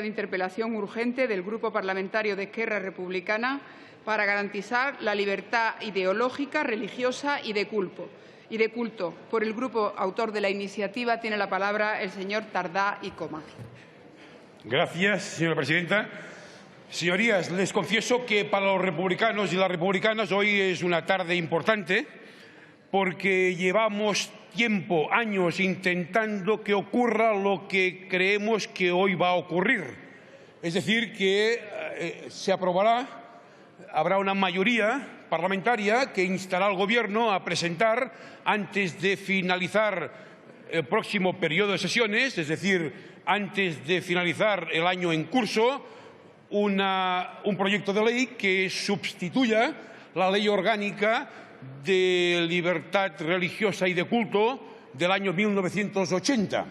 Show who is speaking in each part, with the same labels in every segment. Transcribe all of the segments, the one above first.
Speaker 1: de interpelación urgente del Grupo Parlamentario de Esquerra Republicana para garantizar la libertad ideológica, religiosa y de culto. Por el grupo autor de la iniciativa tiene la palabra el señor Tardá y Coma.
Speaker 2: Gracias, señora presidenta. Señorías, les confieso que para los republicanos y las republicanas hoy es una tarde importante porque llevamos tiempo, años, intentando que ocurra lo que creemos que hoy va a ocurrir. Es decir, que se aprobará, habrá una mayoría parlamentaria que instará al Gobierno a presentar, antes de finalizar el próximo periodo de sesiones, es decir, antes de finalizar el año en curso, un proyecto de ley que sustituya la Ley Orgánica de Libertad Religiosa y de Culto del año 1980.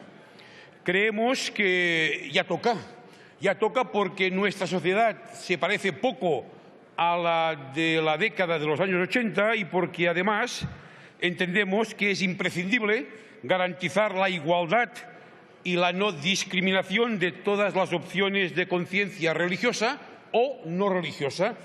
Speaker 2: Creemos que ya toca porque nuestra sociedad se parece poco a la de la década de los años 80 y porque además entendemos que es imprescindible garantizar la igualdad y la no discriminación de todas las opciones de conciencia religiosa o no religiosa,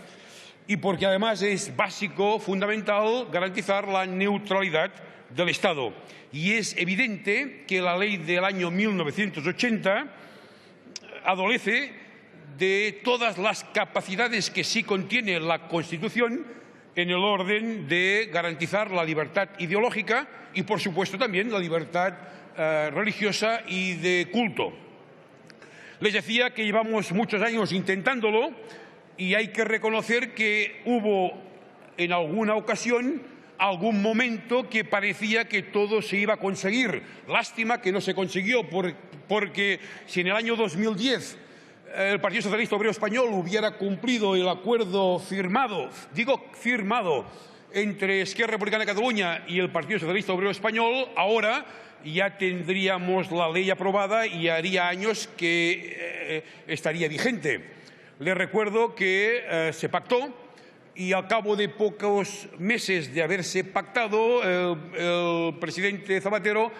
Speaker 2: y porque además es básico, fundamental, garantizar la neutralidad del Estado. Y es evidente que la ley del año 1980 adolece de todas las capacidades que sí contiene la Constitución en el orden de garantizar la libertad ideológica y, por supuesto, también la libertad religiosa y de culto. Les decía que llevamos muchos años intentándolo y hay que reconocer que hubo en alguna ocasión algún momento que parecía que todo se iba a conseguir. Lástima que no se consiguió, porque si en el año 2010 el Partido Socialista Obrero Español hubiera cumplido el acuerdo firmado entre Esquerra Republicana de Cataluña y el Partido Socialista Obrero Español, ahora ya tendríamos la ley aprobada y haría años que estaría vigente. Les recuerdo que se pactó y al cabo de pocos meses de haberse pactado, el presidente Zapatero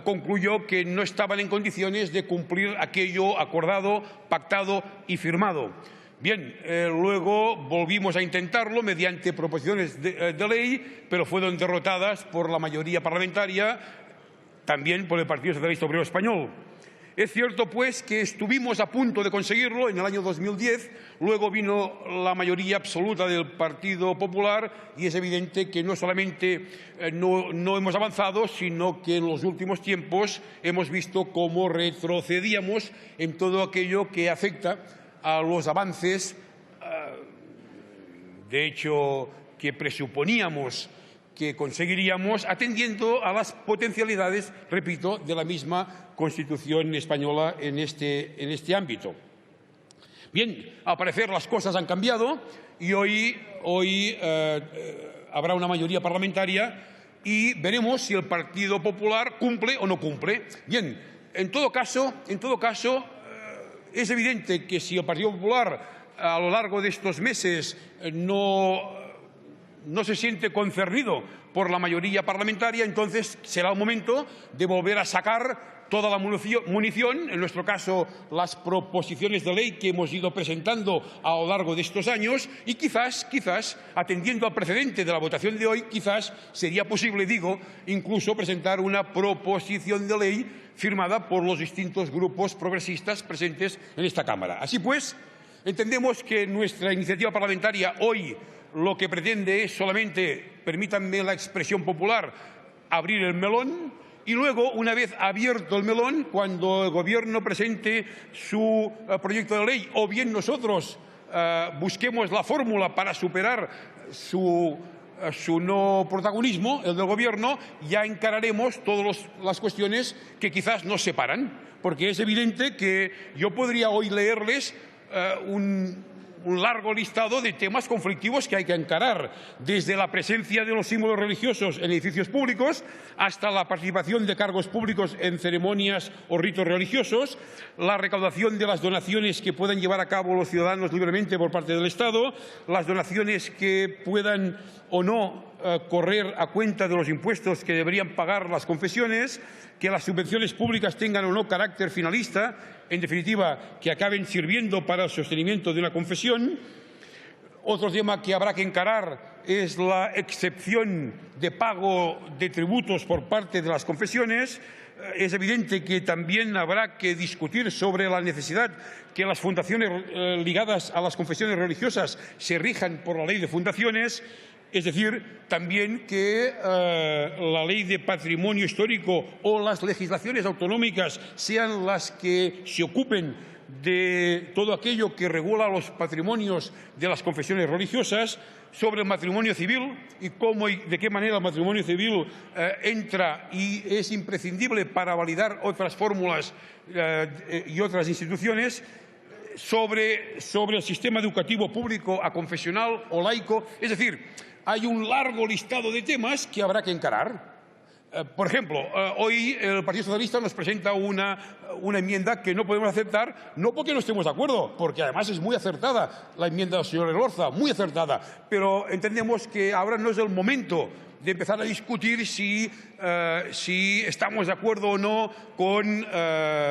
Speaker 2: concluyó que no estaban en condiciones de cumplir aquello acordado, pactado y firmado. Bien, luego volvimos a intentarlo mediante proposiciones de ley, pero fueron derrotadas por la mayoría parlamentaria, también por el Partido Socialista Obrero Español. Es cierto, pues, que estuvimos a punto de conseguirlo en el año 2010, luego vino la mayoría absoluta del Partido Popular y es evidente que no solamente no hemos avanzado, sino que en los últimos tiempos hemos visto cómo retrocedíamos en todo aquello que afecta a los avances, de hecho, que presuponíamos que conseguiríamos atendiendo a las potencialidades, repito, de la misma Constitución española en este ámbito. Bien, al parecer las cosas han cambiado y hoy habrá una mayoría parlamentaria y veremos si el Partido Popular cumple o no cumple. Bien, en todo caso, es evidente que si el Partido Popular a lo largo de estos meses no se siente concernido por la mayoría parlamentaria, entonces será el momento de volver a sacar toda la munición, en nuestro caso las proposiciones de ley que hemos ido presentando a lo largo de estos años y quizás, atendiendo al precedente de la votación de hoy, quizás sería posible, incluso presentar una proposición de ley firmada por los distintos grupos progresistas presentes en esta Cámara. Así pues, entendemos que nuestra iniciativa parlamentaria hoy lo que pretende es solamente, permítanme la expresión popular, abrir el melón y luego, una vez abierto el melón, cuando el Gobierno presente su proyecto de ley o bien nosotros busquemos la fórmula para superar su no protagonismo, el del Gobierno, ya encararemos todas las cuestiones que quizás nos separan, porque es evidente que yo podría hoy leerles un largo listado de temas conflictivos que hay que encarar, desde la presencia de los símbolos religiosos en edificios públicos hasta la participación de cargos públicos en ceremonias o ritos religiosos, la recaudación de las donaciones que puedan llevar a cabo los ciudadanos libremente por parte del Estado, las donaciones que puedan o no correr a cuenta de los impuestos que deberían pagar las confesiones, que las subvenciones públicas tengan o no carácter finalista, en definitiva, que acaben sirviendo para el sostenimiento de una confesión. Otro tema que habrá que encarar es la excepción de pago de tributos por parte de las confesiones. Es evidente que también habrá que discutir sobre la necesidad que las fundaciones ligadas a las confesiones religiosas se rijan por la ley de fundaciones. Es decir, también que la ley de patrimonio histórico o las legislaciones autonómicas sean las que se ocupen de todo aquello que regula los patrimonios de las confesiones religiosas. Sobre el matrimonio civil y cómo y de qué manera el matrimonio civil entra y es imprescindible para validar otras fórmulas y otras instituciones. Sobre el sistema educativo público aconfesional o laico. Es decir, hay un largo listado de temas que habrá que encarar. Por ejemplo, hoy el Partido Socialista nos presenta una enmienda que no podemos aceptar, no porque no estemos de acuerdo, porque además es muy acertada la enmienda del señor Elorza, muy acertada, pero entendemos que ahora no es el momento de empezar a discutir si estamos de acuerdo o no con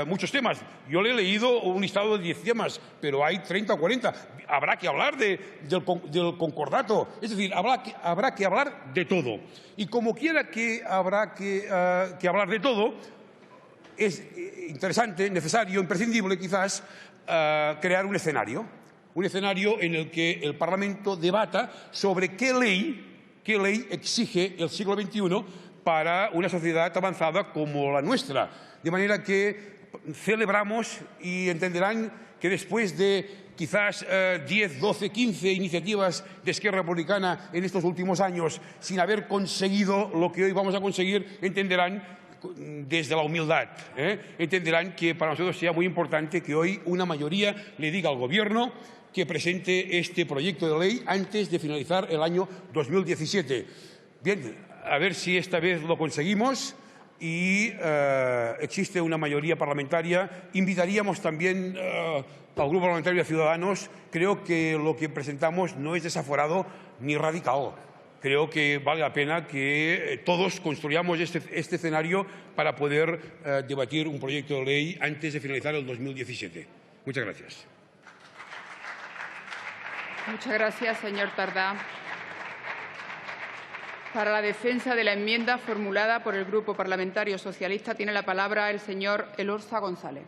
Speaker 2: muchos temas. Yo le he leído un listado de 10 temas, pero hay 30 o 40. Habrá que hablar del concordato. Es decir, habrá que hablar de todo. Y como quiera que habrá que hablar de todo, es interesante, necesario, imprescindible quizás, crear un escenario en el que el Parlamento debata sobre qué ley exige el siglo XXI para una sociedad avanzada como la nuestra. De manera que celebramos y entenderán que después de quizás 10, 12, 15 iniciativas de Esquerra Republicana en estos últimos años sin haber conseguido lo que hoy vamos a conseguir, entenderán desde la humildad, entenderán que para nosotros sea muy importante que hoy una mayoría le diga al Gobierno que presente este proyecto de ley antes de finalizar el año 2017. Bien, a ver si esta vez lo conseguimos y existe una mayoría parlamentaria. Invitaríamos también al Grupo Parlamentario de Ciudadanos. Creo que lo que presentamos no es desaforado ni radical. Creo que vale la pena que todos construyamos este escenario para poder debatir un proyecto de ley antes de finalizar el 2017. Muchas gracias.
Speaker 1: Muchas gracias, señor Tardá. Para la defensa de la enmienda formulada por el Grupo Parlamentario Socialista tiene la palabra el señor Elorza González.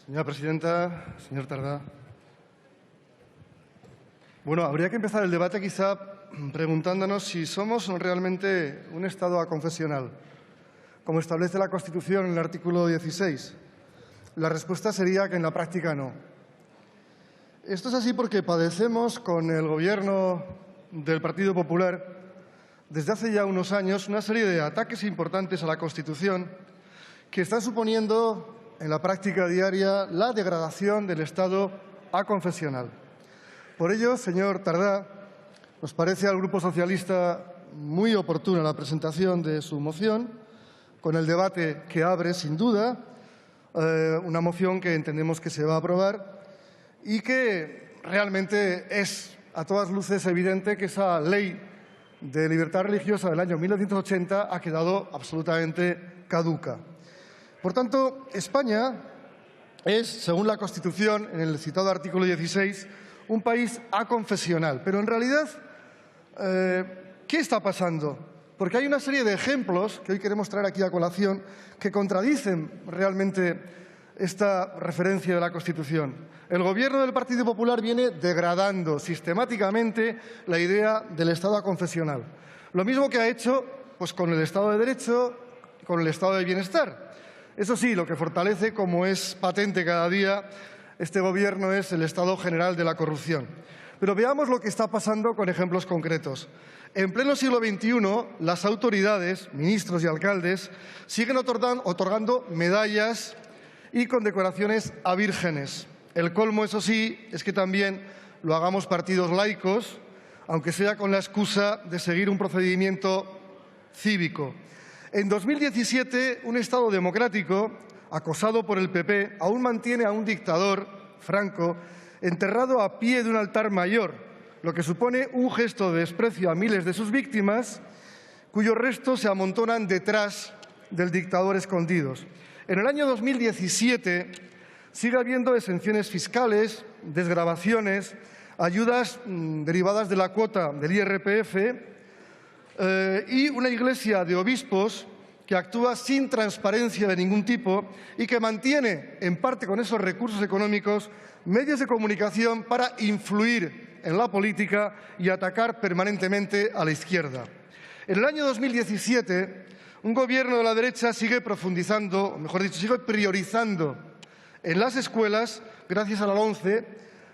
Speaker 3: Señora presidenta, señor Tardá. Bueno, habría que empezar el debate quizá preguntándonos si somos realmente un Estado aconfesional, como establece la Constitución en el artículo 16. La respuesta sería que en la práctica no. Esto es así porque padecemos con el Gobierno del Partido Popular desde hace ya unos años una serie de ataques importantes a la Constitución que están suponiendo en la práctica diaria la degradación del Estado aconfesional. Por ello, señor Tardá, nos parece al Grupo Socialista muy oportuna la presentación de su moción, con el debate que abre, sin duda, una moción que entendemos que se va a aprobar y que realmente es a todas luces evidente que esa ley de libertad religiosa del año 1980 ha quedado absolutamente caduca. Por tanto, España es, según la Constitución, en el citado artículo 16, un país aconfesional. Pero en realidad, ¿qué está pasando? Porque hay una serie de ejemplos que hoy queremos traer aquí a colación que contradicen realmente esta referencia de la Constitución. El Gobierno del Partido Popular viene degradando sistemáticamente la idea del Estado aconfesional. Lo mismo que ha hecho pues, con el Estado de Derecho, con el Estado de Bienestar. Eso sí, lo que fortalece, como es patente cada día, este Gobierno es el estado general de la corrupción. Pero veamos lo que está pasando con ejemplos concretos. En pleno siglo XXI, las autoridades, ministros y alcaldes, siguen otorgando medallas y condecoraciones a vírgenes. El colmo, eso sí, es que también lo hagamos partidos laicos, aunque sea con la excusa de seguir un procedimiento cívico. En 2017, un Estado democrático, acosado por el PP, aún mantiene a un dictador, Franco, enterrado a pie de un altar mayor, lo que supone un gesto de desprecio a miles de sus víctimas, cuyos restos se amontonan detrás del dictador escondidos. En el año 2017 sigue habiendo exenciones fiscales, desgravaciones, ayudas derivadas de la cuota del IRPF y una iglesia de obispos que actúa sin transparencia de ningún tipo y que mantiene, en parte con esos recursos económicos, medios de comunicación para influir en la política y atacar permanentemente a la izquierda. En el año 2017, un gobierno de la derecha sigue profundizando, o mejor dicho, sigue priorizando en las escuelas, gracias a la LOMCE,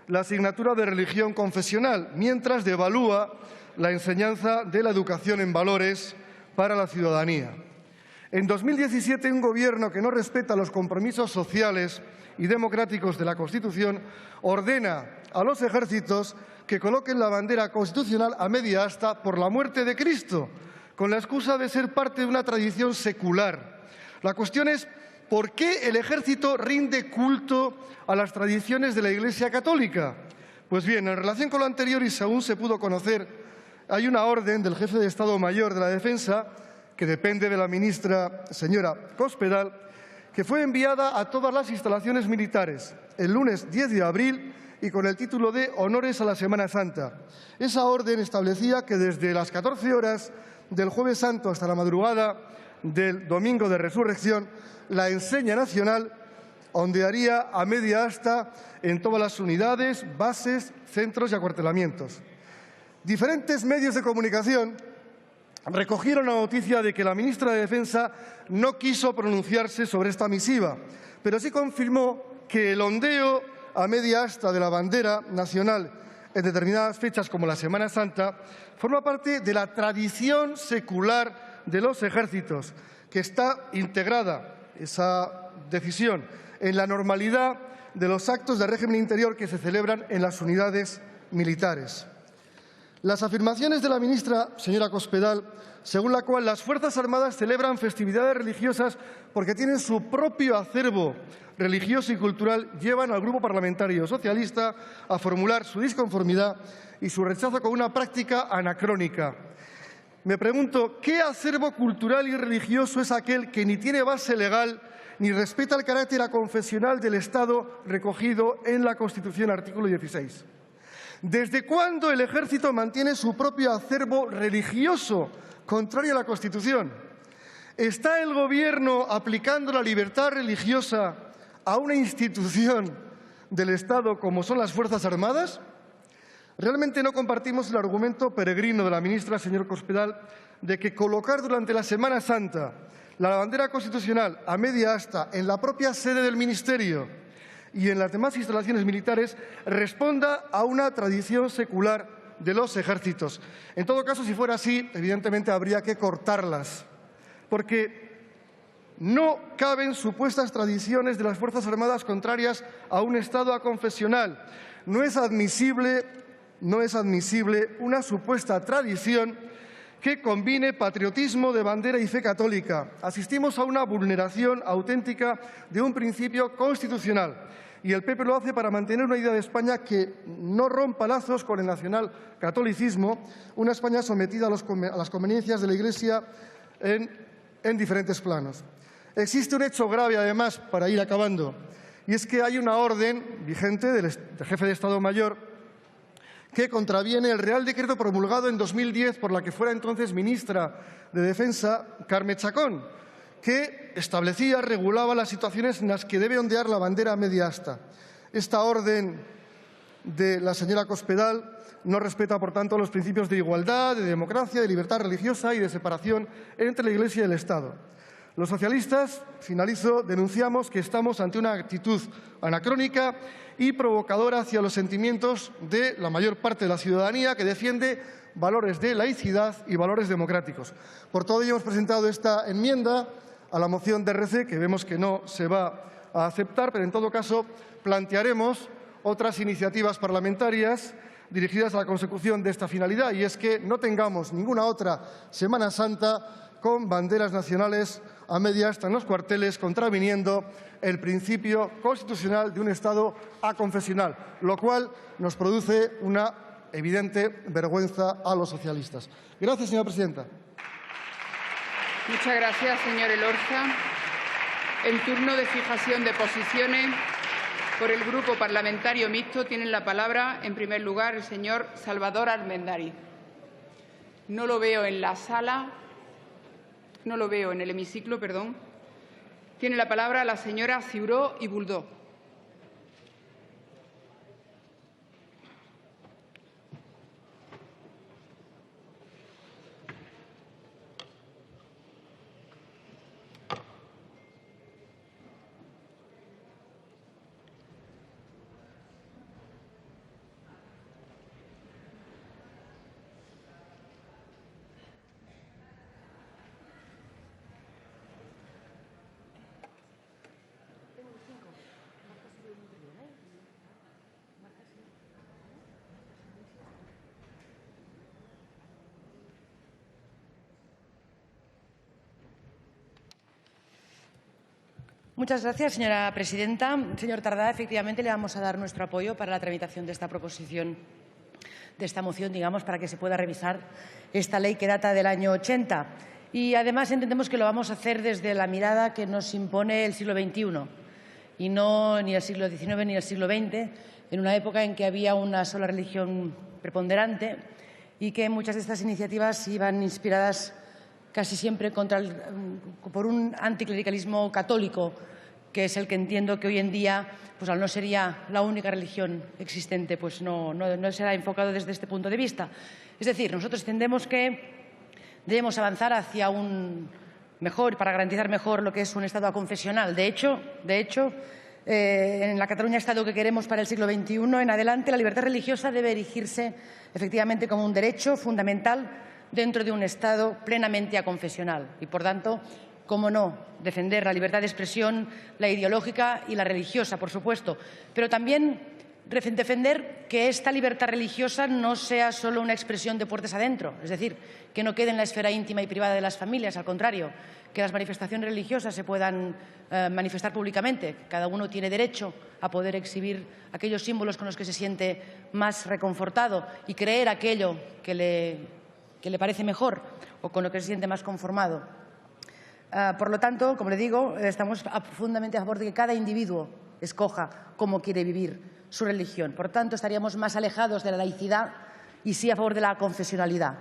Speaker 3: la asignatura de religión confesional, mientras devalúa la enseñanza de la educación en valores para la ciudadanía. En 2017, un gobierno que no respeta los compromisos sociales y democráticos de la Constitución ordena a los ejércitos que coloquen la bandera constitucional a media asta por la muerte de Cristo, con la excusa de ser parte de una tradición secular. La cuestión es ¿por qué el ejército rinde culto a las tradiciones de la Iglesia católica? Pues bien, en relación con lo anterior y según se pudo conocer, hay una orden del jefe de Estado Mayor de la Defensa, que depende de la ministra señora Cospedal, que fue enviada a todas las instalaciones militares el lunes 10 de abril y con el título de Honores a la Semana Santa. Esa orden establecía que desde las 14 horas del Jueves Santo hasta la madrugada del Domingo de Resurrección, la enseña nacional ondearía a media asta en todas las unidades, bases, centros y acuartelamientos. Diferentes medios de comunicación recogieron la noticia de que la ministra de Defensa no quiso pronunciarse sobre esta misiva, pero sí confirmó que el ondeo a media asta de la bandera nacional en determinadas fechas como la Semana Santa forma parte de la tradición secular de los ejércitos, que está integrada, esa decisión, en la normalidad de los actos de régimen interior que se celebran en las unidades militares. Las afirmaciones de la ministra, señora Cospedal, según la cual las Fuerzas Armadas celebran festividades religiosas porque tienen su propio acervo religioso y cultural, llevan al Grupo Parlamentario Socialista a formular su disconformidad y su rechazo con una práctica anacrónica. Me pregunto, ¿qué acervo cultural y religioso es aquel que ni tiene base legal ni respeta el carácter aconfesional del Estado recogido en la Constitución, artículo 16? ¿Desde cuándo el Ejército mantiene su propio acervo religioso contrario a la Constitución? ¿Está el Gobierno aplicando la libertad religiosa a una institución del Estado como son las Fuerzas Armadas? Realmente no compartimos el argumento peregrino de la ministra, señor Cospedal, de que colocar durante la Semana Santa la bandera constitucional a media asta en la propia sede del Ministerio y en las demás instalaciones militares responda a una tradición secular de los ejércitos. En todo caso, si fuera así, evidentemente habría que cortarlas, porque no caben supuestas tradiciones de las Fuerzas Armadas contrarias a un Estado aconfesional. No es admisible una supuesta tradición que combine patriotismo de bandera y fe católica. Asistimos a una vulneración auténtica de un principio constitucional y el PP lo hace para mantener una idea de España que no rompa lazos con el nacionalcatolicismo, una España sometida a las conveniencias de la Iglesia en diferentes planos. Existe un hecho grave, además, para ir acabando, y es que hay una orden vigente del jefe de Estado Mayor que contraviene el Real Decreto promulgado en 2010 por la que fuera entonces ministra de Defensa, Carme Chacón, que establecía, regulaba las situaciones en las que debe ondear la bandera a media asta. Esta orden de la señora Cospedal no respeta, por tanto, los principios de igualdad, de democracia, de libertad religiosa y de separación entre la Iglesia y el Estado. Los socialistas, finalizo, denunciamos que estamos ante una actitud anacrónica y provocadora hacia los sentimientos de la mayor parte de la ciudadanía que defiende valores de laicidad y valores democráticos. Por todo ello hemos presentado esta enmienda a la moción de RC, que vemos que no se va a aceptar, pero en todo caso plantearemos otras iniciativas parlamentarias dirigidas a la consecución de esta finalidad, y es que no tengamos ninguna otra Semana Santa con banderas nacionales a media asta en los cuarteles, contraviniendo el principio constitucional de un Estado aconfesional, lo cual nos produce una evidente vergüenza a los socialistas. Gracias, señora presidenta.
Speaker 1: Muchas gracias, señor Elorza. En turno de fijación de posiciones, por el Grupo Parlamentario Mixto tiene la palabra, en primer lugar, el señor Salvador Armendáriz. No lo veo en la sala, no lo veo en el hemiciclo, perdón. Tiene la palabra la señora Ciuró y Buldó.
Speaker 4: Muchas gracias, señora presidenta. Señor Tardá, efectivamente le vamos a dar nuestro apoyo para la tramitación de esta proposición, de esta moción, digamos, para que se pueda revisar esta ley que data del año 80. Y además entendemos que lo vamos a hacer desde la mirada que nos impone el siglo XXI y no ni el siglo XIX ni el siglo XX, en una época en que había una sola religión preponderante y que muchas de estas iniciativas iban inspiradas casi siempre por un anticlericalismo católico, que es el que entiendo que hoy en día, pues al no ser ya la única religión existente, pues no será enfocado desde este punto de vista. Es decir, nosotros entendemos que debemos avanzar hacia un mejor, para garantizar mejor lo que es un Estado aconfesional. De hecho, en la Cataluña Estado que queremos para el siglo XXI en adelante, la libertad religiosa debe erigirse efectivamente como un derecho fundamental dentro de un Estado plenamente aconfesional y, por tanto, cómo no, defender la libertad de expresión, la ideológica y la religiosa, por supuesto, pero también defender que esta libertad religiosa no sea solo una expresión de puertas adentro, es decir, que no quede en la esfera íntima y privada de las familias, al contrario, que las manifestaciones religiosas se puedan manifestar públicamente. Cada uno tiene derecho a poder exhibir aquellos símbolos con los que se siente más reconfortado y creer aquello que le parece mejor o con lo que se siente más conformado. Por lo tanto, como le digo, estamos profundamente a favor de que cada individuo escoja cómo quiere vivir su religión. Por tanto, estaríamos más alejados de la laicidad y sí a favor de la confesionalidad,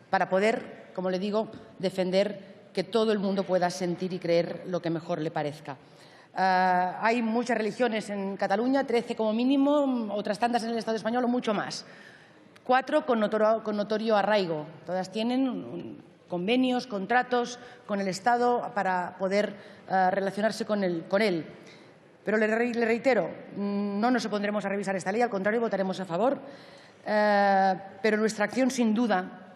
Speaker 4: para poder, como le digo, defender que todo el mundo pueda sentir y creer lo que mejor le parezca. Hay muchas religiones en Cataluña, 13 como mínimo, otras tantas en el Estado español o mucho más. 4 con notorio arraigo. Todas tienen convenios, contratos con el Estado para poder relacionarse con él. Pero le reitero, no nos opondremos a revisar esta ley, al contrario, votaremos a favor. Pero nuestra acción, sin duda,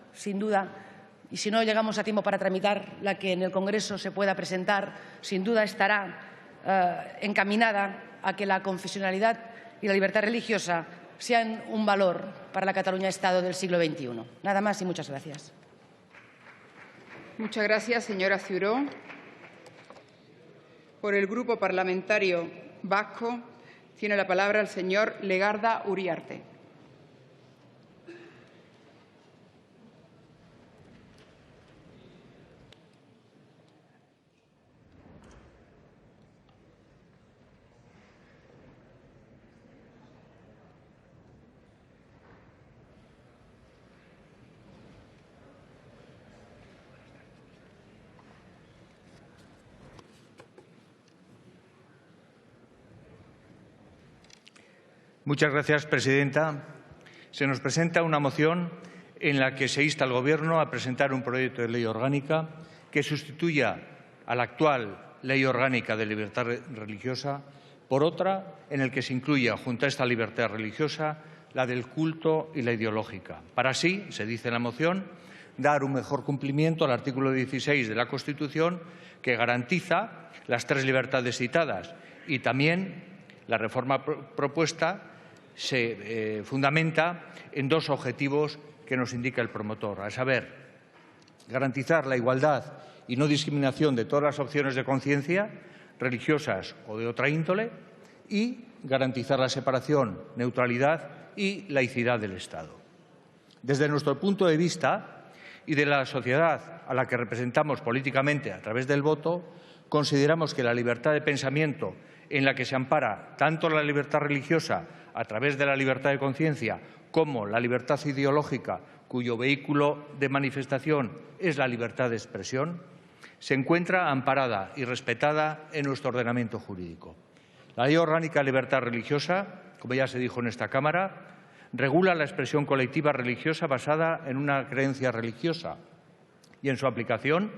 Speaker 4: y si no llegamos a tiempo para tramitar la que en el Congreso se pueda presentar, sin duda estará encaminada a que la confesionalidad y la libertad religiosa sean un valor para la Cataluña Estado del siglo XXI. Nada más y muchas gracias.
Speaker 1: Muchas gracias, señora Ciuró. Por el Grupo Parlamentario Vasco tiene la palabra el señor Legarda Uriarte.
Speaker 5: Muchas gracias, presidenta. Se nos presenta una moción en la que se insta al Gobierno a presentar un proyecto de ley orgánica que sustituya a la actual Ley Orgánica de Libertad Religiosa por otra en el que se incluya, junto a esta libertad religiosa, la del culto y la ideológica. Para así, se dice en la moción, dar un mejor cumplimiento al artículo 16 de la Constitución, que garantiza las 3 libertades citadas, y también la reforma propuesta se fundamenta en dos objetivos que nos indica el promotor, a saber, garantizar la igualdad y no discriminación de todas las opciones de conciencia, religiosas o de otra índole, y garantizar la separación, neutralidad y laicidad del Estado. Desde nuestro punto de vista y de la sociedad a la que representamos políticamente a través del voto, consideramos que la libertad de pensamiento, en la que se ampara tanto la libertad religiosa a través de la libertad de conciencia como la libertad ideológica, cuyo vehículo de manifestación es la libertad de expresión, se encuentra amparada y respetada en nuestro ordenamiento jurídico. La Ley Orgánica de Libertad Religiosa, como ya se dijo en esta Cámara, regula la expresión colectiva religiosa basada en una creencia religiosa y en su aplicación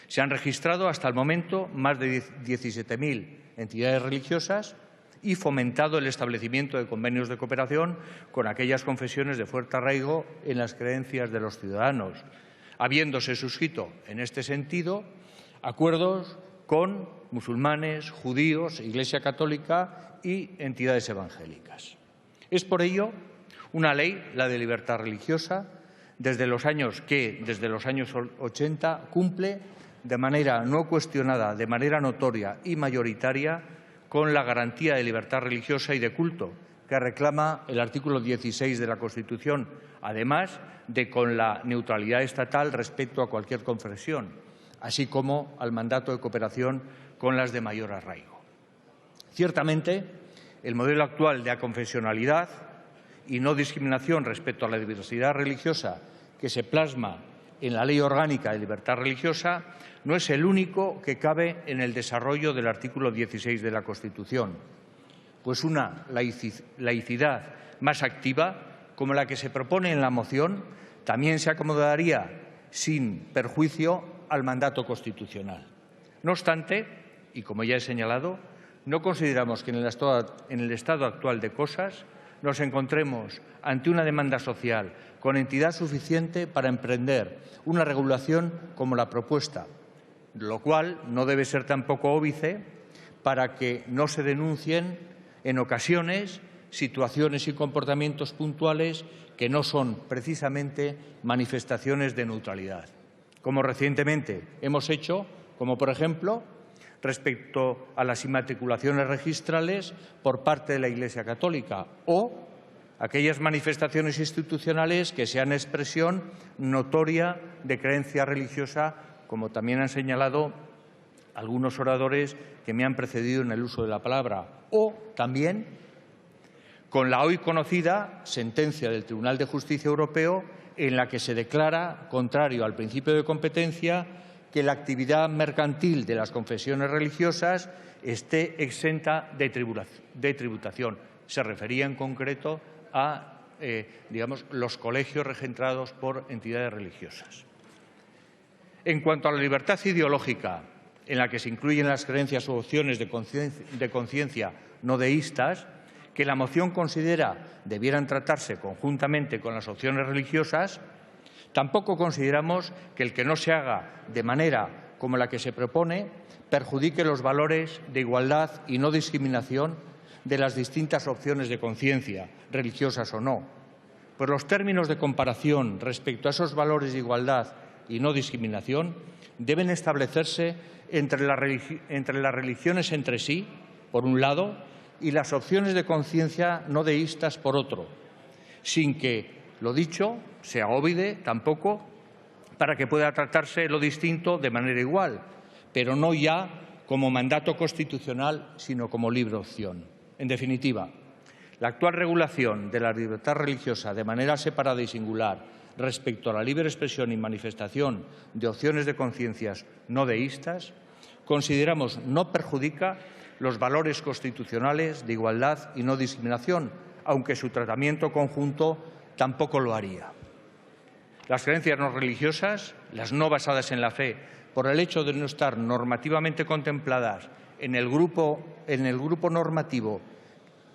Speaker 5: se han registrado hasta el momento más de 17.000 entidades religiosas y fomentado el establecimiento de convenios de cooperación con aquellas confesiones de fuerte arraigo en las creencias de los ciudadanos, habiéndose suscrito en este sentido acuerdos con musulmanes, judíos, Iglesia Católica y entidades evangélicas. Es por ello una ley, la de libertad religiosa, desde los años 80 cumple de manera no cuestionada, de manera notoria y mayoritaria con la garantía de libertad religiosa y de culto que reclama el artículo 16 de la Constitución, además de con la neutralidad estatal respecto a cualquier confesión, así como al mandato de cooperación con las de mayor arraigo. Ciertamente, el modelo actual de aconfesionalidad y no discriminación respecto a la diversidad religiosa que se plasma en la Ley Orgánica de Libertad Religiosa no es el único que cabe en el desarrollo del artículo 16 de la Constitución, pues una laicidad más activa, como la que se propone en la moción, también se acomodaría sin perjuicio al mandato constitucional. No obstante, y como ya he señalado, no consideramos que en el estado actual de cosas nos encontremos ante una demanda social con entidad suficiente para emprender una regulación como la propuesta, lo cual no debe ser tampoco óbice para que no se denuncien en ocasiones situaciones y comportamientos puntuales que no son precisamente manifestaciones de neutralidad, como recientemente hemos hecho, como por ejemplo respecto a las inmatriculaciones registrales por parte de la Iglesia Católica o aquellas manifestaciones institucionales que sean expresión notoria de creencia religiosa, como también han señalado algunos oradores que me han precedido en el uso de la palabra, o también con la hoy conocida sentencia del Tribunal de Justicia Europeo en la que se declara, contrario al principio de competencia, que la actividad mercantil de las confesiones religiosas esté exenta de tributación. Se refería en concreto a los colegios regenerados por entidades religiosas. En cuanto a la libertad ideológica, en la que se incluyen las creencias u opciones de conciencia no deístas, que la moción considera debieran tratarse conjuntamente con las opciones religiosas, tampoco consideramos que el que no se haga de manera como la que se propone perjudique los valores de igualdad y no discriminación de las distintas opciones de conciencia, religiosas o no, pues los términos de comparación respecto a esos valores de igualdad y no discriminación deben establecerse entre las religiones entre sí, por un lado, y las opciones de conciencia no deístas, por otro, sin que lo dicho sea óbide tampoco para que pueda tratarse lo distinto de manera igual, pero no ya como mandato constitucional, sino como libre opción. En definitiva, la actual regulación de la libertad religiosa de manera separada y singular respecto a la libre expresión y manifestación de opciones de conciencias no deístas, consideramos no perjudica los valores constitucionales de igualdad y no discriminación, aunque su tratamiento conjunto tampoco lo haría. Las creencias no religiosas, las no basadas en la fe, por el hecho de no estar normativamente contempladas en el grupo normativo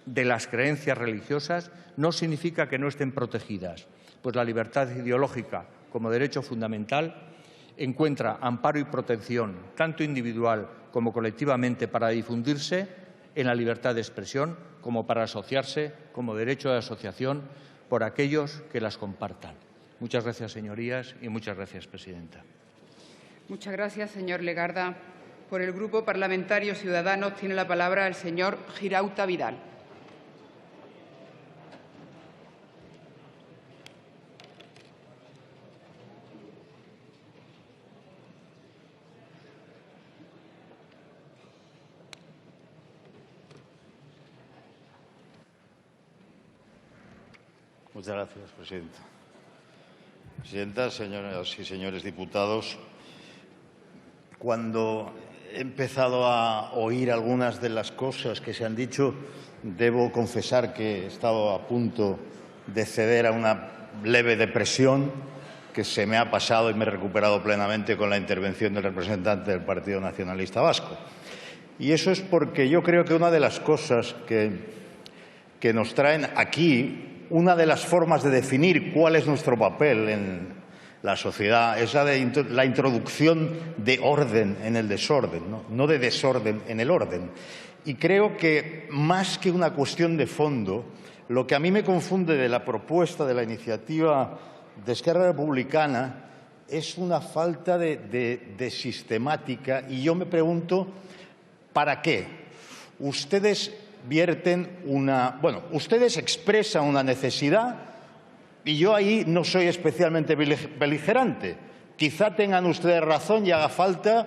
Speaker 5: de las creencias religiosas, no significa que no estén protegidas, pues la libertad ideológica, como derecho fundamental, encuentra amparo y protección, tanto individual como colectivamente, para difundirse en la libertad de expresión, como para asociarse, como derecho de asociación, por aquellos que las compartan. Muchas gracias, señorías, y muchas gracias, presidenta.
Speaker 1: Muchas gracias, señor Legarda. Por el Grupo Parlamentario Ciudadanos tiene la palabra el señor Girauta Vidal.
Speaker 6: Muchas gracias, presidenta. Presidenta, señoras y señores diputados, cuando he empezado a oír algunas de las cosas que se han dicho, debo confesar que he estado a punto de ceder a una leve depresión que se me ha pasado y me he recuperado plenamente con la intervención del representante del Partido Nacionalista Vasco. Y eso es porque yo creo que una de las cosas que nos traen aquí, una de las formas de definir cuál es nuestro papel en la sociedad es la introducción de orden en el desorden, no de desorden en el orden. Y creo que, más que una cuestión de fondo, lo que a mí me confunde de la propuesta de la iniciativa de Esquerra Republicana es una falta de sistemática. Y yo me pregunto, ¿para qué? Ustedes ustedes expresan una necesidad y yo ahí no soy especialmente beligerante. Quizá tengan ustedes razón y haga falta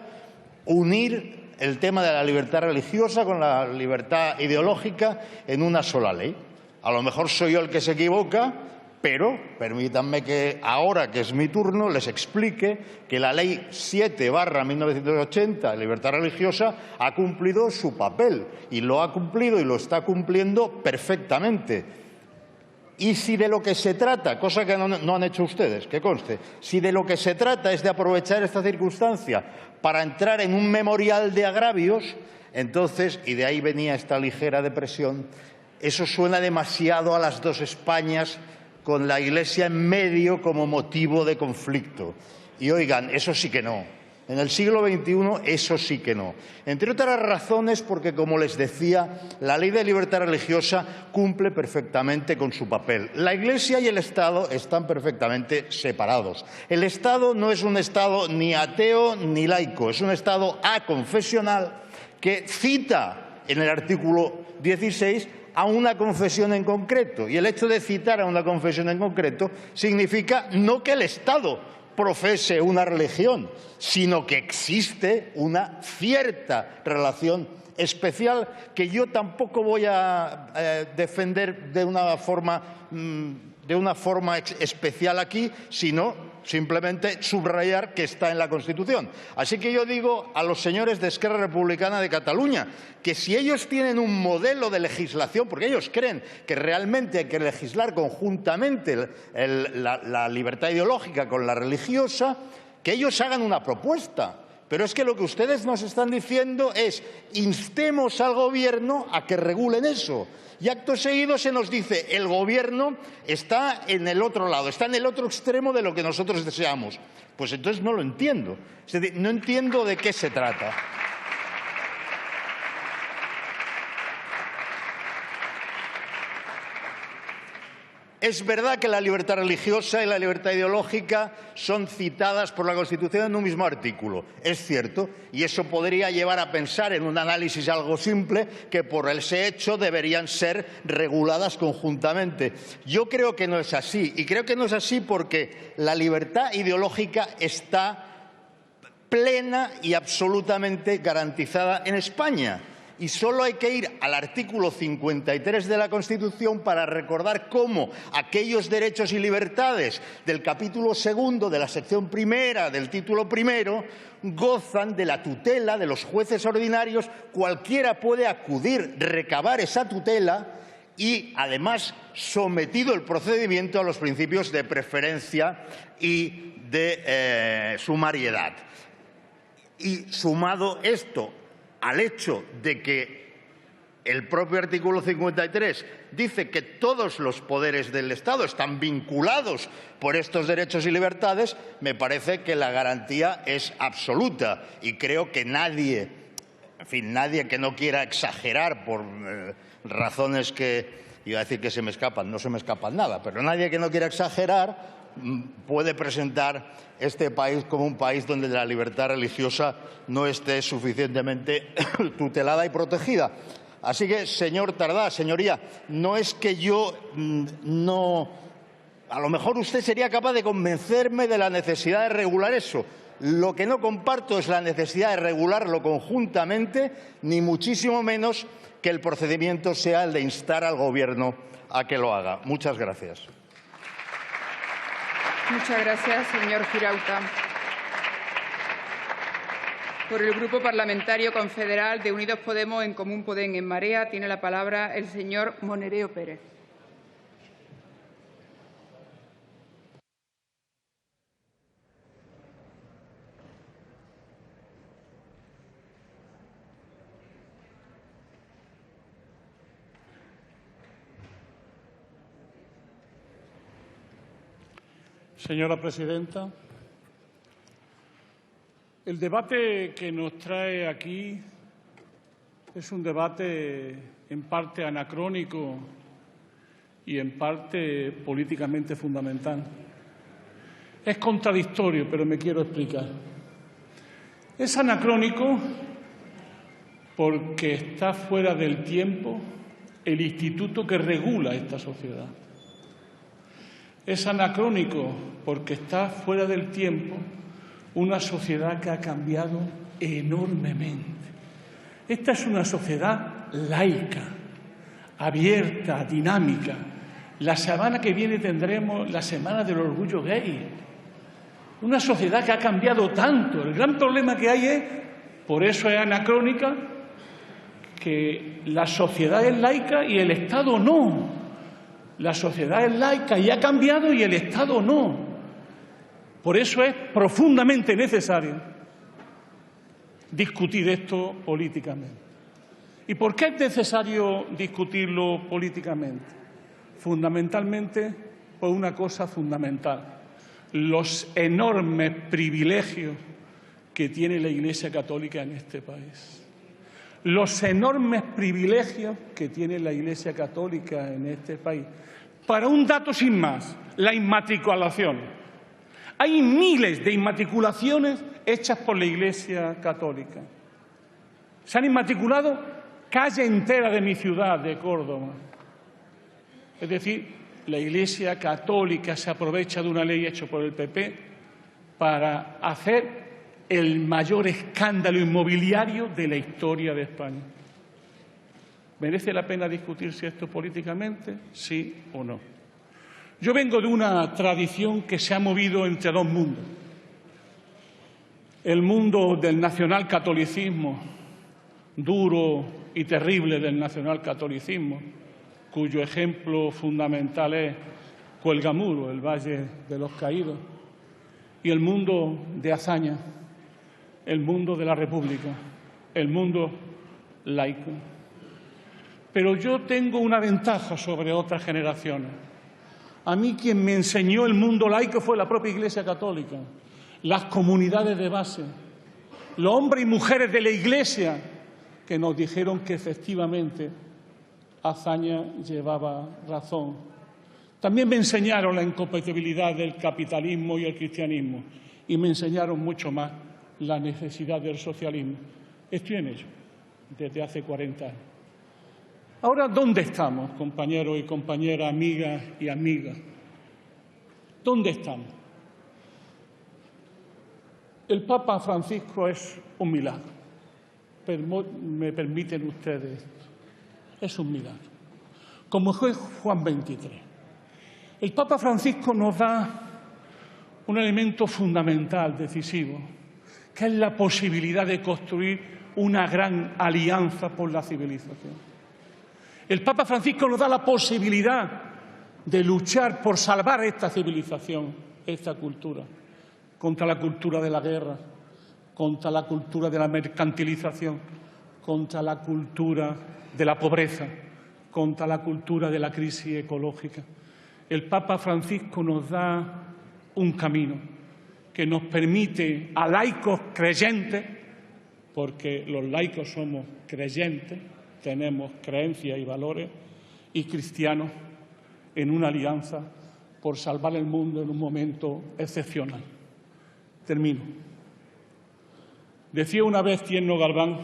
Speaker 6: unir el tema de la libertad religiosa con la libertad ideológica en una sola ley. A lo mejor soy yo el que se equivoca, pero permítanme que ahora que es mi turno les explique que la Ley 7/1980 de libertad religiosa ha cumplido su papel y lo ha cumplido y lo está cumpliendo perfectamente. Y si de lo que se trata, cosa que no han hecho ustedes, que conste, si de lo que se trata es de aprovechar esta circunstancia para entrar en un memorial de agravios, entonces, y de ahí venía esta ligera depresión, eso suena demasiado a las dos Españas, con la Iglesia en medio como motivo de conflicto. Y oigan, eso sí que no. En el siglo XXI eso sí que no. Entre otras razones porque, como les decía, la Ley de Libertad Religiosa cumple perfectamente con su papel. La Iglesia y el Estado están perfectamente separados. El Estado no es un Estado ni ateo ni laico, es un Estado aconfesional que cita en el artículo 16 a una confesión en concreto. Y el hecho de citar a una confesión en concreto significa no que el Estado profese una religión, sino que existe una cierta relación especial que yo tampoco voy a defender de una forma especial aquí, sino simplemente subrayar que está en la Constitución. Así que yo digo a los señores de Esquerra Republicana de Cataluña que si ellos tienen un modelo de legislación, porque ellos creen que realmente hay que legislar conjuntamente la libertad ideológica con la religiosa, que ellos hagan una propuesta. Pero es que lo que ustedes nos están diciendo es instemos al Gobierno a que regulen eso. Y acto seguido se nos dice el Gobierno está en el otro lado, está en el otro extremo de lo que nosotros deseamos. Pues entonces no lo entiendo. Es decir, no entiendo de qué se trata. Es verdad que la libertad religiosa y la libertad ideológica son citadas por la Constitución en un mismo artículo. Es cierto, y eso podría llevar a pensar en un análisis algo simple que por ese hecho deberían ser reguladas conjuntamente. Yo creo que no es así, y creo que no es así porque la libertad ideológica está plena y absolutamente garantizada en España. Y solo hay que ir al artículo 53 de la Constitución para recordar cómo aquellos derechos y libertades del capítulo segundo de la sección primera del título primero gozan de la tutela de los jueces ordinarios. Cualquiera puede acudir, recabar esa tutela y, además, sometido el procedimiento a los principios de preferencia y de sumariedad. Y sumado esto al hecho de que el propio artículo 53 dice que todos los poderes del Estado están vinculados por estos derechos y libertades, me parece que la garantía es absoluta y creo que nadie en fin, nadie que no quiera exagerar por razones que, iba a decir que se me escapan, no se me escapan nada, pero nadie que no quiera exagerar puede presentar este país como un país donde la libertad religiosa no esté suficientemente tutelada y protegida. Así que, señor Tardá, señoría, no es que yo no... A lo mejor usted sería capaz de convencerme de la necesidad de regular eso. Lo que no comparto es la necesidad de regularlo conjuntamente, ni muchísimo menos que el procedimiento sea el de instar al Gobierno a que lo haga. Muchas gracias.
Speaker 1: Muchas gracias, señor Girauta. Por el Grupo Parlamentario Confederal de Unidos Podemos, En Común Podem, En Marea, tiene la palabra el señor Monereo Pérez.
Speaker 7: Señora presidenta, el debate que nos trae aquí es un debate en parte anacrónico y en parte políticamente fundamental. Es contradictorio, pero me quiero explicar. Es anacrónico porque está fuera del tiempo el instituto que regula esta sociedad. Es anacrónico porque está fuera del tiempo una sociedad que ha cambiado enormemente. Esta es una sociedad laica, abierta, dinámica. La semana que viene tendremos la Semana del Orgullo Gay. Una sociedad que ha cambiado tanto. El gran problema que hay es, por eso es anacrónica, que la sociedad es laica y el Estado no. La sociedad es laica y ha cambiado y el Estado no. Por eso es profundamente necesario discutir esto políticamente. ¿Y por qué es necesario discutirlo políticamente? Fundamentalmente por una cosa fundamental: los enormes privilegios que tiene la Iglesia Católica en este país. Los enormes privilegios que tiene la Iglesia Católica en este país. Para un dato sin más, la inmatriculación. Hay miles de inmatriculaciones hechas por la Iglesia Católica. Se han inmatriculado calle entera de mi ciudad, de Córdoba. Es decir, la Iglesia Católica se aprovecha de una ley hecha por el PP para hacer el mayor escándalo inmobiliario de la historia de España. ¿Merece la pena discutirse esto políticamente? ¿Sí o no? Yo vengo de una tradición que se ha movido entre dos mundos. El mundo del nacionalcatolicismo, duro y terrible del nacionalcatolicismo, cuyo ejemplo fundamental es Cuelgamuro, el Valle de los Caídos, y el mundo de hazaña, el mundo de la República, el mundo laico. Pero yo tengo una ventaja sobre otras generaciones. A mí quien me enseñó el mundo laico fue la propia Iglesia Católica, las comunidades de base, los hombres y mujeres de la Iglesia que nos dijeron que efectivamente Azaña llevaba razón. También me enseñaron la incompatibilidad del capitalismo y el cristianismo y me enseñaron mucho más la necesidad del socialismo. Estoy en ello desde hace 40 años. Ahora, ¿dónde estamos, compañeros y compañeras, amigas y amigas? ¿Dónde estamos? El Papa Francisco es un milagro. Me permiten ustedes esto. Es un milagro. Como fue Juan XXIII. El Papa Francisco nos da un elemento fundamental, decisivo, que es la posibilidad de construir una gran alianza por la civilización. El Papa Francisco nos da la posibilidad de luchar por salvar esta civilización, esta cultura, contra la cultura de la guerra, contra la cultura de la mercantilización, contra la cultura de la pobreza, contra la cultura de la crisis ecológica. El Papa Francisco nos da un camino que nos permite a laicos creyentes porque los laicos somos creyentes, tenemos creencias y valores, y cristianos en una alianza por salvar el mundo en un momento excepcional. Termino. Decía una vez Tierno Galván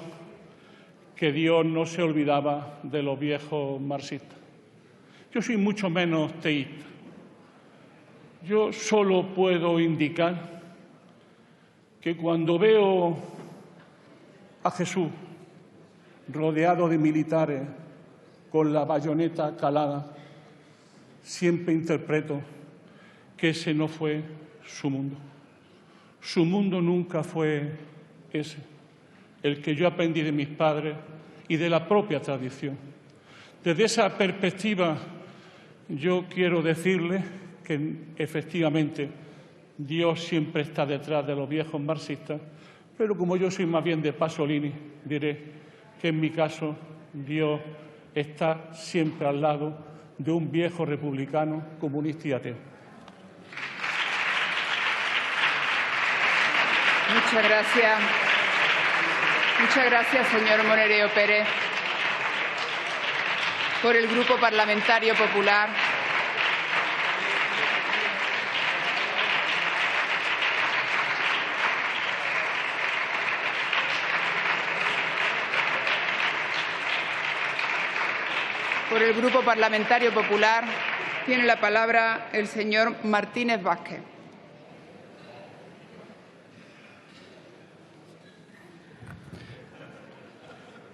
Speaker 7: que Dios no se olvidaba de los viejos marxistas. Yo soy mucho menos teísta. Yo solo puedo indicar que cuando veo a Jesús rodeado de militares con la bayoneta calada, siempre interpreto que ese no fue su mundo. Su mundo nunca fue ese, el que yo aprendí de mis padres y de la propia tradición. Desde esa perspectiva, yo quiero decirle que efectivamente Dios siempre está detrás de los viejos marxistas, pero como yo soy más bien de Pasolini, diré que en mi caso Dios está siempre al lado de un viejo republicano, comunista y ateo.
Speaker 1: Muchas gracias. Muchas gracias, señor Monereo Pérez. Por el Grupo Parlamentario Popular. Por el Grupo Parlamentario Popular tiene la palabra el señor Martínez Vázquez.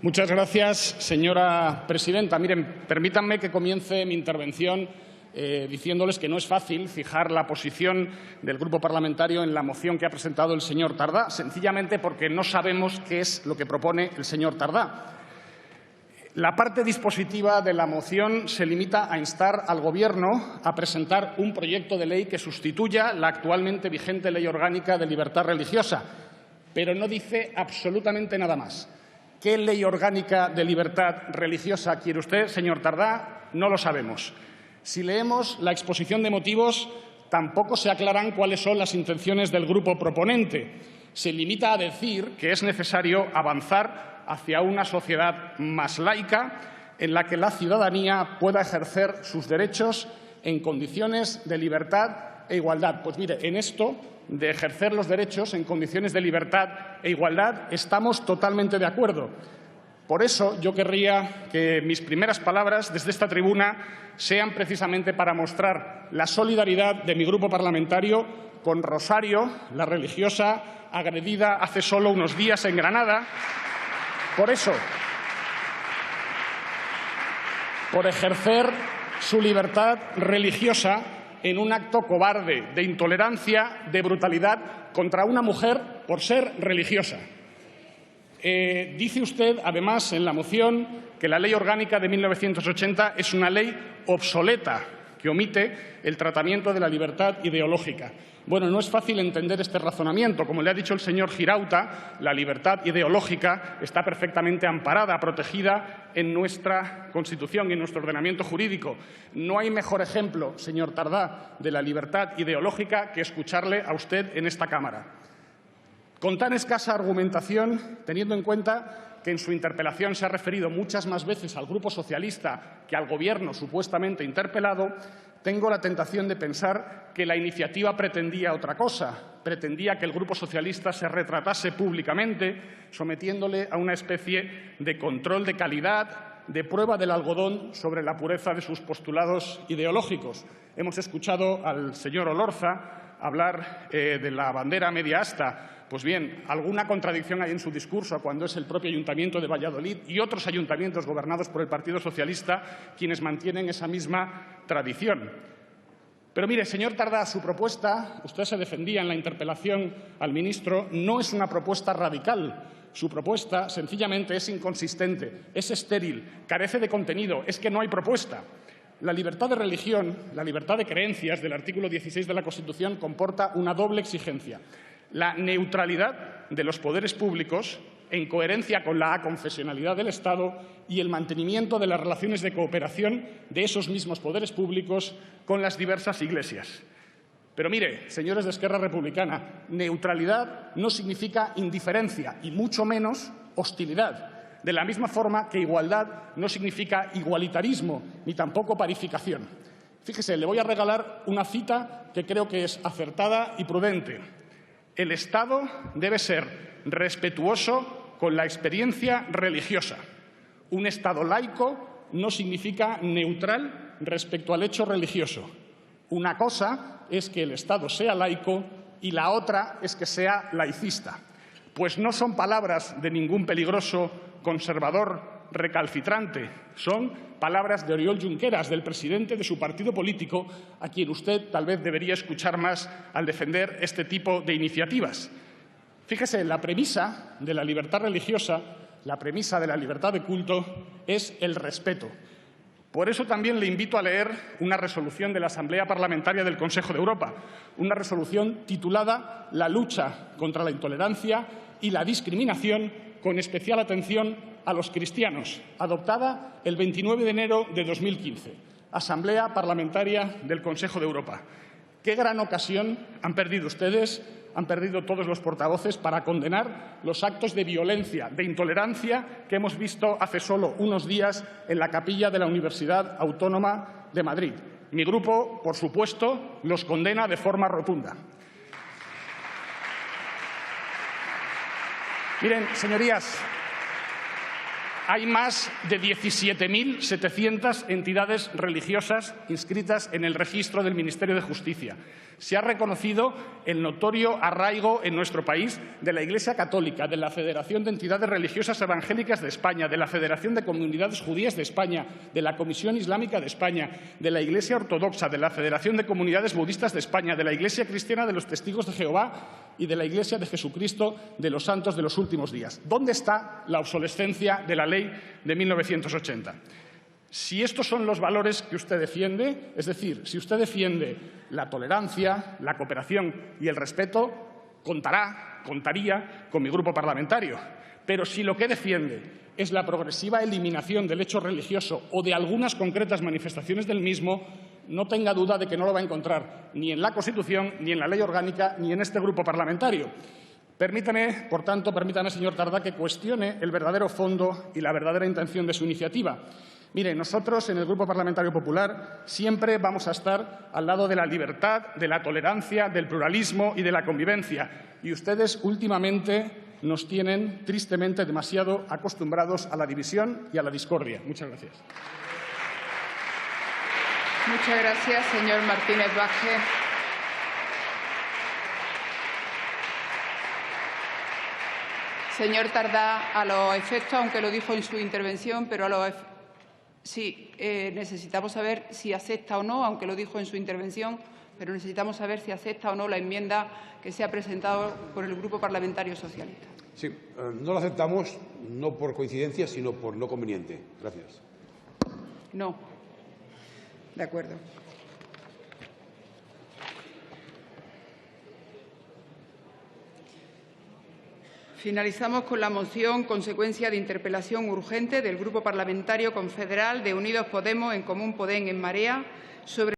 Speaker 8: Muchas gracias, señora presidenta. Miren, permítanme que comience mi intervención diciéndoles que no es fácil fijar la posición del Grupo Parlamentario en la moción que ha presentado el señor Tardá, sencillamente porque no sabemos qué es lo que propone el señor Tardá. La parte dispositiva de la moción se limita a instar al Gobierno a presentar un proyecto de ley que sustituya la actualmente vigente Ley Orgánica de Libertad Religiosa, pero no dice absolutamente nada más. ¿Qué ley orgánica de libertad religiosa quiere usted, señor Tardá? No lo sabemos. Si leemos la exposición de motivos, tampoco se aclaran cuáles son las intenciones del grupo proponente. Se limita a decir que es necesario avanzar hacia una sociedad más laica en la que la ciudadanía pueda ejercer sus derechos en condiciones de libertad e igualdad. Pues mire, en esto de ejercer los derechos en condiciones de libertad e igualdad estamos totalmente de acuerdo. Por eso yo querría que mis primeras palabras desde esta tribuna sean precisamente para mostrar la solidaridad de mi grupo parlamentario con Rosario, la religiosa agredida hace solo unos días en Granada. Por eso, por ejercer su libertad religiosa en un acto cobarde, de intolerancia, de brutalidad contra una mujer por ser religiosa. Dice usted, además, en la moción, que la Ley Orgánica de 1980 es una ley obsoleta, que omite el tratamiento de la libertad ideológica. Bueno, no es fácil entender este razonamiento. Como le ha dicho el señor Girauta, la libertad ideológica está perfectamente amparada, protegida en nuestra Constitución y en nuestro ordenamiento jurídico. No hay mejor ejemplo, señor Tardá, de la libertad ideológica que escucharle a usted en esta Cámara. Con tan escasa argumentación, teniendo en cuenta que en su interpelación se ha referido muchas más veces al Grupo Socialista que al Gobierno supuestamente interpelado, tengo la tentación de pensar que la iniciativa pretendía otra cosa. Pretendía que el Grupo Socialista se retratase públicamente, sometiéndole a una especie de control de calidad, de prueba del algodón sobre la pureza de sus postulados ideológicos. Hemos escuchado al señor Olorza hablar de la bandera media asta. Pues bien, alguna contradicción hay en su discurso cuando es el propio Ayuntamiento de Valladolid y otros ayuntamientos gobernados por el Partido Socialista quienes mantienen esa misma tradición. Pero mire, señor Tardá, su propuesta, usted se defendía en la interpelación al ministro, no es una propuesta radical. Su propuesta sencillamente es inconsistente, es estéril, carece de contenido, es que no hay propuesta. La libertad de religión, la libertad de creencias del artículo 16 de la Constitución comporta una doble exigencia. La neutralidad de los poderes públicos, en coherencia con la aconfesionalidad del Estado, y el mantenimiento de las relaciones de cooperación de esos mismos poderes públicos con las diversas iglesias. Pero mire, señores de Esquerra Republicana, neutralidad no significa indiferencia y mucho menos hostilidad. De la misma forma que igualdad no significa igualitarismo ni tampoco parificación. Fíjese, le voy a regalar una cita que creo que es acertada y prudente. El Estado debe ser respetuoso con la experiencia religiosa. Un Estado laico no significa neutral respecto al hecho religioso. Una cosa es que el Estado sea laico y la otra es que sea laicista. Pues no son palabras de ningún peligroso conservador recalcitrante, son palabras de Oriol Junqueras, del presidente de su partido político, a quien usted tal vez debería escuchar más al defender este tipo de iniciativas. Fíjese, la premisa de la libertad religiosa, la premisa de la libertad de culto es el respeto. Por eso también le invito a leer una resolución de la Asamblea Parlamentaria del Consejo de Europa, una resolución titulada «La lucha contra la intolerancia y la discriminación, con especial atención a los cristianos», adoptada el 29 de enero de 2015. Asamblea Parlamentaria del Consejo de Europa. Qué gran ocasión han perdido ustedes, han perdido todos los portavoces para condenar los actos de violencia, de intolerancia que hemos visto hace solo unos días en la capilla de la Universidad Autónoma de Madrid. Mi grupo, por supuesto, los condena de forma rotunda. Miren, señorías, hay más de 17.700 entidades religiosas inscritas en el registro del Ministerio de Justicia. Se ha reconocido el notorio arraigo en nuestro país de la Iglesia Católica, de la Federación de Entidades Religiosas Evangélicas de España, de la Federación de Comunidades Judías de España, de la Comisión Islámica de España, de la Iglesia Ortodoxa, de la Federación de Comunidades Budistas de España, de la Iglesia Cristiana de los Testigos de Jehová y de la Iglesia de Jesucristo de los Santos de los Últimos Días. ¿Dónde está la obsolescencia de la ley de 1980? Si estos son los valores que usted defiende, es decir, si usted defiende la tolerancia, la cooperación y el respeto, contaría con mi grupo parlamentario. Pero si lo que defiende es la progresiva eliminación del hecho religioso o de algunas concretas manifestaciones del mismo, no tenga duda de que no lo va a encontrar ni en la Constitución, ni en la Ley Orgánica, ni en este grupo parlamentario. Permítame, señor Tardá, que cuestione el verdadero fondo y la verdadera intención de su iniciativa. Mire, nosotros en el Grupo Parlamentario Popular siempre vamos a estar al lado de la libertad, de la tolerancia, del pluralismo y de la convivencia. Y ustedes últimamente nos tienen tristemente demasiado acostumbrados a la división y a la discordia. Muchas gracias.
Speaker 1: Muchas gracias, señor Martínez Baje. Señor Tardá, a los efectos, aunque lo dijo en su intervención, pero a los efectos. Sí, necesitamos saber si acepta o no, aunque lo dijo en su intervención, pero necesitamos saber si acepta o no la enmienda que se ha presentado por el Grupo Parlamentario Socialista.
Speaker 2: Sí, no la aceptamos, no por coincidencia, sino por no conveniente. Gracias.
Speaker 1: No. De acuerdo. Finalizamos con la moción consecuencia de interpelación urgente del Grupo Parlamentario Confederal de Unidos Podemos, En Común Podem, En Marea, sobre